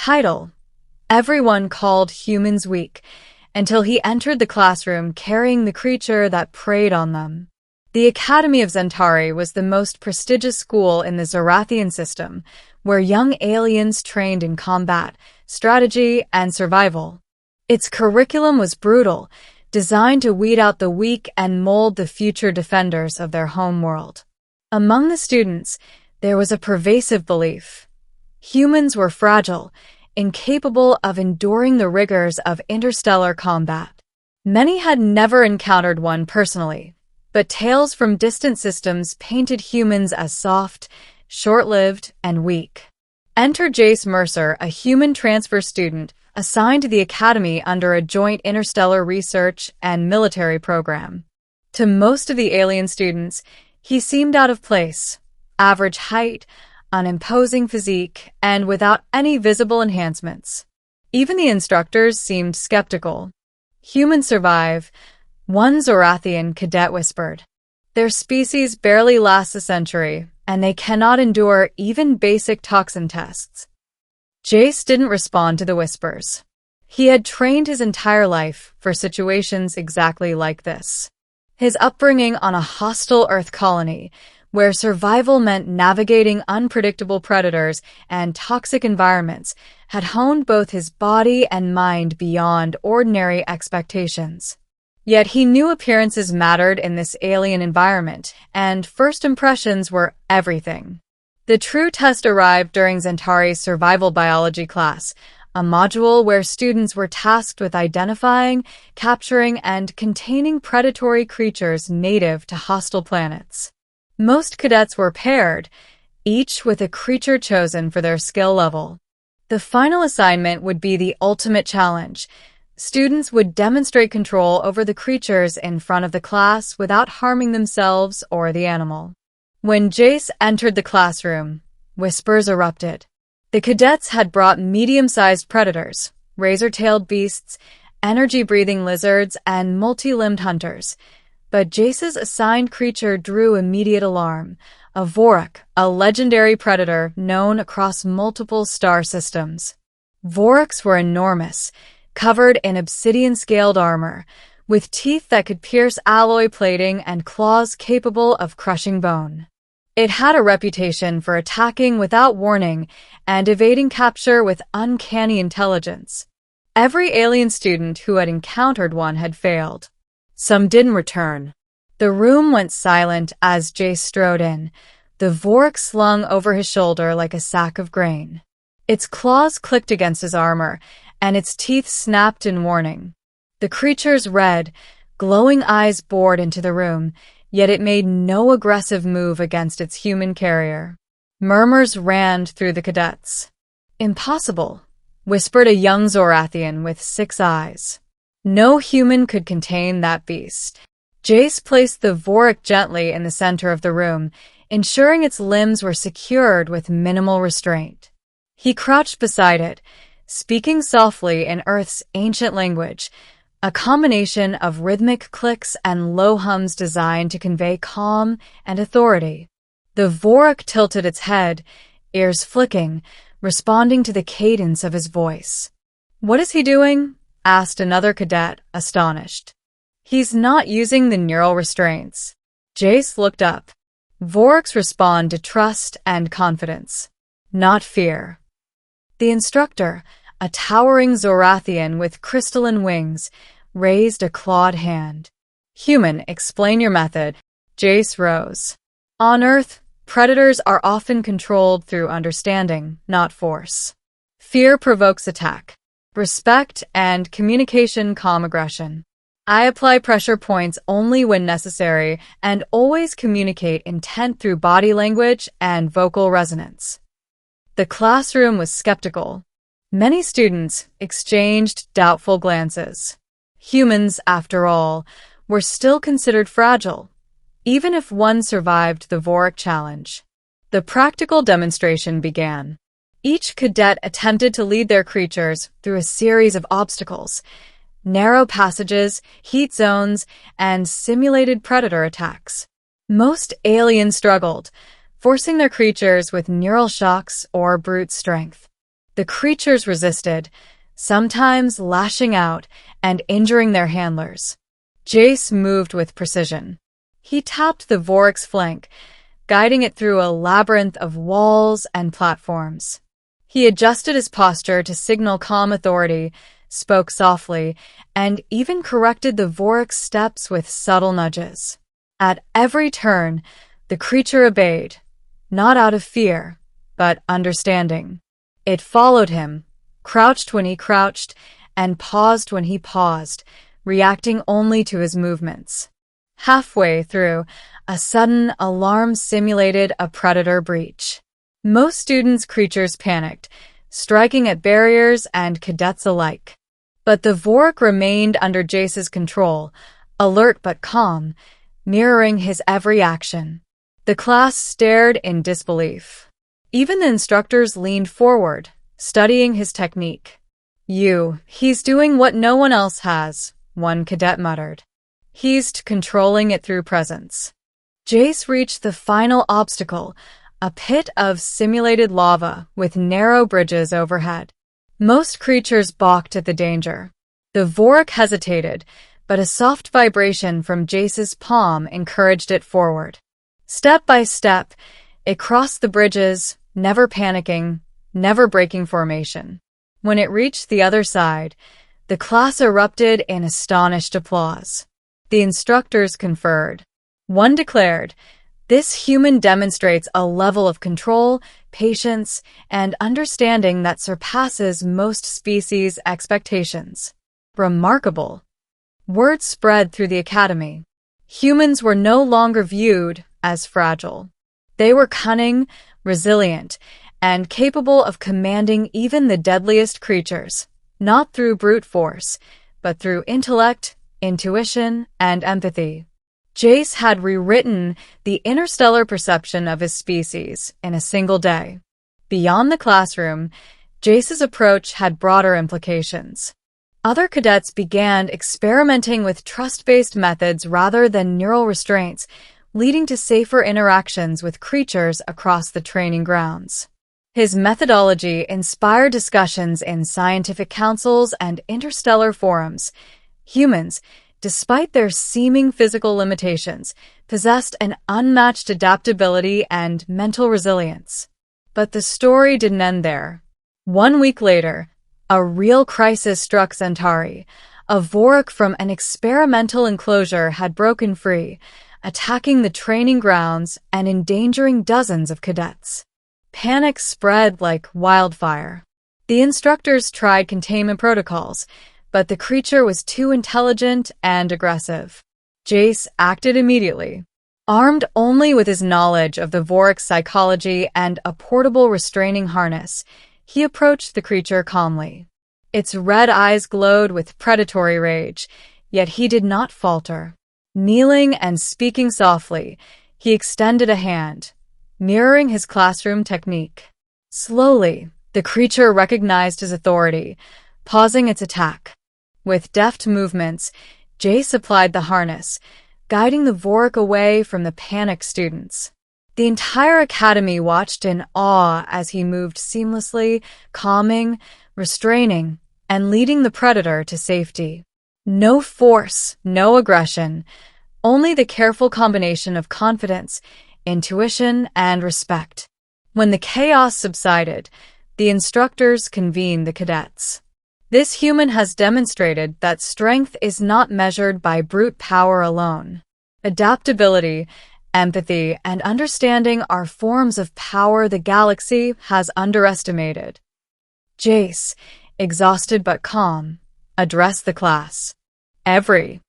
Title: Everyone called humans weak, until he entered the classroom carrying the creature that preyed on them. The Academy of Zentari was the most prestigious school in the Zorathian system, where young aliens trained in combat, strategy, and survival. Its curriculum was brutal, designed to weed out the weak and mold the future defenders of their homeworld. Among the students, there was a pervasive belief: humans were fragile, incapable of enduring the rigors of interstellar combat. Many had never encountered one personally, but tales from distant systems painted humans as soft, short-lived, and weak. Enter Jace Mercer, a human transfer student assigned to the Academy under a joint interstellar research and military program. To most of the alien students, he seemed out of place: average height, unimposing physique, and without any visible enhancements. Even the instructors seemed skeptical. "Humans survive," one Zorathian cadet whispered. "Their species barely lasts a century, and they cannot endure even basic toxin tests." Jace didn't respond to the whispers. He had trained his entire life for situations exactly like this. His upbringing on a hostile Earth colony, where survival meant navigating unpredictable predators and toxic environments, had honed both his body and mind beyond ordinary expectations. Yet he knew appearances mattered in this alien environment, and first impressions were everything. The true test arrived during Zentari's survival biology class, a module where students were tasked with identifying, capturing, and containing predatory creatures native to hostile planets. Most cadets were paired, each with a creature chosen for their skill level. The final assignment would be the ultimate challenge. Students would demonstrate control over the creatures in front of the class without harming themselves or the animal. When Jace entered the classroom, whispers erupted. The cadets had brought medium-sized predators, razor-tailed beasts, energy-breathing lizards, and multi-limbed hunters. But Jace's assigned creature drew immediate alarm: a Vorak, a legendary predator known across multiple star systems. Voraks were enormous, covered in obsidian-scaled armor, with teeth that could pierce alloy plating and claws capable of crushing bone. It had a reputation for attacking without warning and evading capture with uncanny intelligence. Every alien student who had encountered one had failed. Some didn't return. The room went silent as Jace strode in, the Vorak slung over his shoulder like a sack of grain. Its claws clicked against his armor, and its teeth snapped in warning. The creature's red, glowing eyes bored into the room, yet it made no aggressive move against its human carrier. Murmurs ran through the cadets. "Impossible," whispered a young Zorathian with 6 eyes. No human could contain that beast. Jace placed the Vorak gently in the center of the room, ensuring its limbs were secured with minimal restraint. He crouched beside it, speaking softly in Earth's ancient language, a combination of rhythmic clicks and low hums designed to convey calm and authority. The Vorak tilted its head, ears flicking, responding to the cadence of his voice. "What is he doing?" asked another cadet, astonished. "He's not using the neural restraints." Jace looked up. Voraks respond to trust and confidence, not fear. The instructor, a towering Zorathian with crystalline wings, raised a clawed hand. "Human, explain your method." Jace rose. "On Earth, predators are often controlled through understanding, not force. Fear provokes attack. Respect and communication calm aggression. I apply pressure points only when necessary and always communicate intent through body language and vocal resonance." The classroom was skeptical. Many students exchanged doubtful glances. Humans, after all, were still considered fragile, even if one survived the Vorak challenge. The practical demonstration began. Each cadet attempted to lead their creatures through a series of obstacles: narrow passages, heat zones, and simulated predator attacks. Most aliens struggled, forcing their creatures with neural shocks or brute strength. The creatures resisted, sometimes lashing out and injuring their handlers. Jace moved with precision. He tapped the Vorac's flank, guiding it through a labyrinth of walls and platforms. He adjusted his posture to signal calm authority, spoke softly, and even corrected the Vorac's steps with subtle nudges. At every turn, the creature obeyed, not out of fear, but understanding. It followed him, crouched when he crouched, and paused when he paused, reacting only to his movements. Halfway through, a sudden alarm simulated a predator breach. Most students' creatures panicked, striking at barriers and cadets alike. But the Vorac remained under Jace's control, alert but calm, mirroring his every action. The class stared in disbelief. Even the instructors leaned forward, studying his technique. He's doing what no one else has, one cadet muttered. He's controlling it through presence. Jace reached the final obstacle, a pit of simulated lava with narrow bridges overhead. Most creatures balked at the danger. The Vorac hesitated, but a soft vibration from Jace's palm encouraged it forward. Step by step, it crossed the bridges, never panicking, never breaking formation. When it reached the other side, the class erupted in astonished applause. The instructors conferred. One declared, "This human demonstrates a level of control, patience, and understanding that surpasses most species' expectations. Remarkable." Word spread through the academy. Humans were no longer viewed as fragile. They were cunning, resilient, and capable of commanding even the deadliest creatures, not through brute force, but through intellect, intuition, and empathy. Jace had rewritten the interstellar perception of his species in a single day. Beyond the classroom, Jace's approach had broader implications. Other cadets began experimenting with trust-based methods rather than neural restraints, leading to safer interactions with creatures across the training grounds. His methodology inspired discussions in scientific councils and interstellar forums. Humans, despite their seeming physical limitations, possessed an unmatched adaptability and mental resilience. But the story didn't end there. 1 week later, a real crisis struck Centauri. A Vorac from an experimental enclosure had broken free, attacking the training grounds and endangering dozens of cadets. Panic spread like wildfire. The instructors tried containment protocols, but the creature was too intelligent and aggressive. Jace acted immediately. Armed only with his knowledge of the Vorac's psychology and a portable restraining harness, he approached the creature calmly. Its red eyes glowed with predatory rage, yet he did not falter. Kneeling and speaking softly, he extended a hand, mirroring his classroom technique. Slowly, the creature recognized his authority, pausing its attack. With deft movements, Jace applied the harness, guiding the Vorac away from the panicked students. The entire academy watched in awe as he moved seamlessly, calming, restraining, and leading the predator to safety. No force, no aggression, only the careful combination of confidence, intuition, and respect. When the chaos subsided, the instructors convened the cadets. This human has demonstrated that strength is not measured by brute power alone. Adaptability, empathy, and understanding are forms of power the galaxy has underestimated. Jace, exhausted but calm, addressed the class. Every